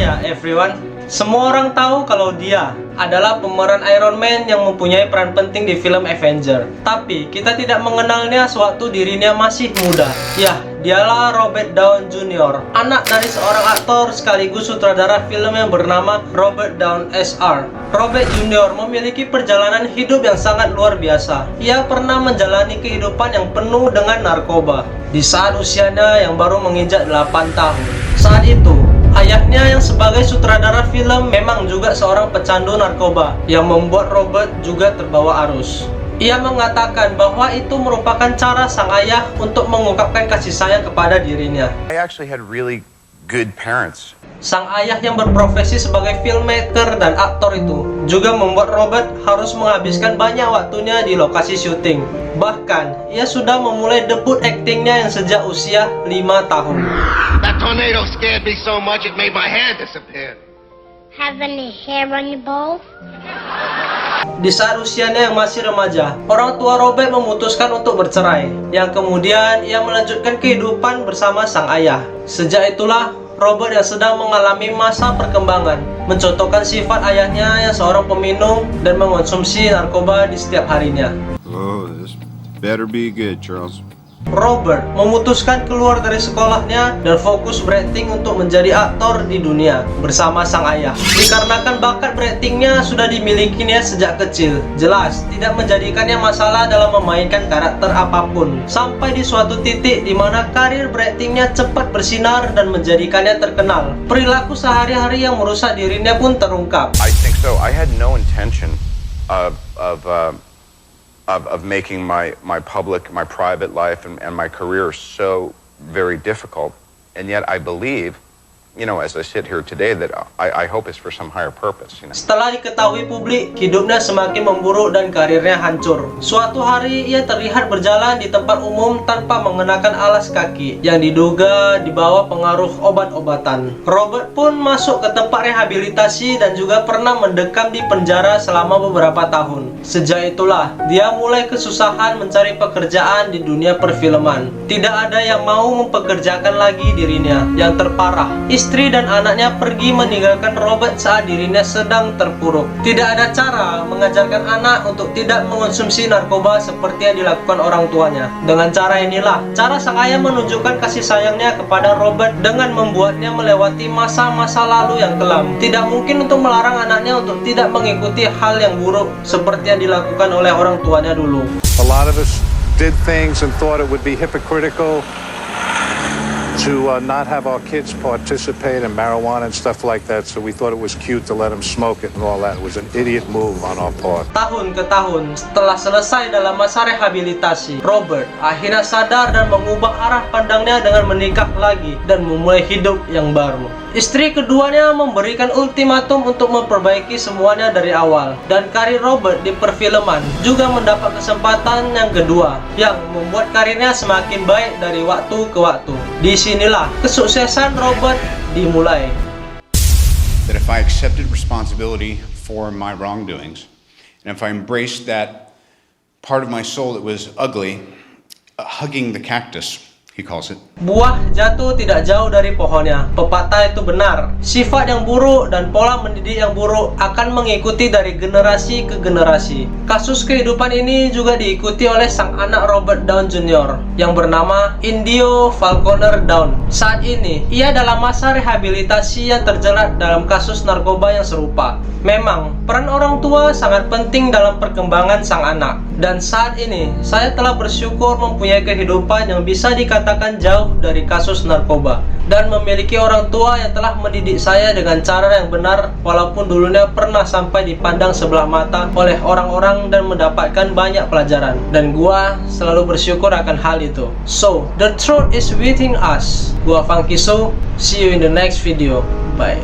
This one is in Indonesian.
ya everyone. Semua orang tahu kalau dia adalah pemeran Iron Man yang mempunyai peran penting di film Avenger. Tapi kita tidak mengenalnya sewaktu dirinya masih muda. Ya, dialah Robert Downey Jr., anak dari seorang aktor sekaligus sutradara film yang bernama Robert Downey Sr. Robert Jr. memiliki perjalanan hidup yang sangat luar biasa. Ia pernah menjalani kehidupan yang penuh dengan narkoba di saat usianya yang baru menginjak 8 tahun. Saat itu, ayahnya yang sebagai sutradara film memang juga seorang pecandu narkoba yang membuat Robert juga terbawa arus. Ia mengatakan bahwa itu merupakan cara sang ayah untuk mengungkapkan kasih sayang kepada dirinya. I actually had really good parents. Sang ayah yang berprofesi sebagai filmmaker dan aktor itu juga membuat Robert harus menghabiskan banyak waktunya di lokasi syuting. Bahkan, ia sudah memulai debut aktingnya yang sejak usia 5 tahun. That tornado scared me so much it made my hair disappear. Have any hair on your balls? Di saat usianya yang masih remaja, orang tua Robert memutuskan untuk bercerai, yang kemudian ia melanjutkan kehidupan bersama sang ayah. Sejak itulah, Robert yang sedang mengalami masa perkembangan mencontohkan sifat ayahnya yang seorang peminum dan mengonsumsi narkoba di setiap harinya. Oh, this better be good, Charles. Robert memutuskan keluar dari sekolahnya dan fokus berakting untuk menjadi aktor di dunia bersama sang ayah. Dikarenakan bakat beraktingnya sudah dimilikinya sejak kecil, jelas tidak menjadikannya masalah dalam memainkan karakter apapun. Sampai di suatu titik di mana karir beraktingnya cepat bersinar dan menjadikannya terkenal. Perilaku sehari-hari yang merusak dirinya pun terungkap. I think so. I had no intention of making my private life and my career so very difficult, and yet I believe, you know, as I sit here today, that I hope it's for some higher purpose. You know? Setelah diketahui publik, hidupnya semakin memburuk dan karirnya hancur. Suatu hari ia terlihat berjalan di tempat umum tanpa mengenakan alas kaki yang diduga dibawa pengaruh obat-obatan. Robert pun masuk ke tempat rehabilitasi dan juga pernah mendekam di penjara selama beberapa tahun. Sejak itulah dia mulai kesusahan mencari pekerjaan di dunia perfilman. Tidak ada yang mau mempekerjakan lagi dirinya. Yang terparah, istri dan anaknya pergi meninggalkan Robert saat dirinya sedang terpuruk. Tidak ada cara mengajarkan anak untuk tidak mengonsumsi narkoba seperti yang dilakukan orang tuanya. Dengan cara inilah, cara sang ayah menunjukkan kasih sayangnya kepada Robert dengan membuatnya melewati masa-masa lalu yang kelam. Tidak mungkin untuk melarang anaknya untuk tidak mengikuti hal yang buruk seperti yang dilakukan oleh orang tuanya dulu. A lot of us did things and thought it would be hypocritical to not have our kids participate in marijuana and stuff like that, so we thought it was cute to let them smoke it and all that. It was an idiot move on our part. Tahun ke tahun, setelah selesai dalam masa rehabilitasi, Robert akhirnya sadar dan mengubah arah pandangnya dengan menikah lagi dan memulai hidup yang baru. Istri keduanya memberikan ultimatum untuk memperbaiki semuanya dari awal, dan karir Robert di perfilman juga mendapat kesempatan yang kedua yang membuat karirnya semakin baik dari waktu ke waktu. Disinilah kesuksesan Robert dimulai. That if I accepted responsibility for my wrongdoings, and if I embraced that part of my soul that was ugly, hugging the cactus, he calls it. Buah jatuh tidak jauh dari pohonnya. Pepatah itu benar. Sifat yang buruk dan pola mendidik yang buruk akan mengikuti dari generasi ke generasi. Kasus kehidupan ini juga diikuti oleh sang anak Robert Downey Jr. yang bernama Indio Falconer Downey. Saat ini, ia dalam masa rehabilitasi yang terjerat dalam kasus narkoba yang serupa. Memang, peran orang tua sangat penting dalam perkembangan sang anak. Dan saat ini, saya telah bersyukur mempunyai kehidupan yang bisa dikatakan jauh dari kasus narkoba. Dan memiliki orang tua yang telah mendidik saya dengan cara yang benar, walaupun dulunya pernah sampai dipandang sebelah mata oleh orang-orang dan mendapatkan banyak pelajaran. Dan gua selalu bersyukur akan hal itu. So, the truth is within us. Gua Funky So, see you in the next video. Bye.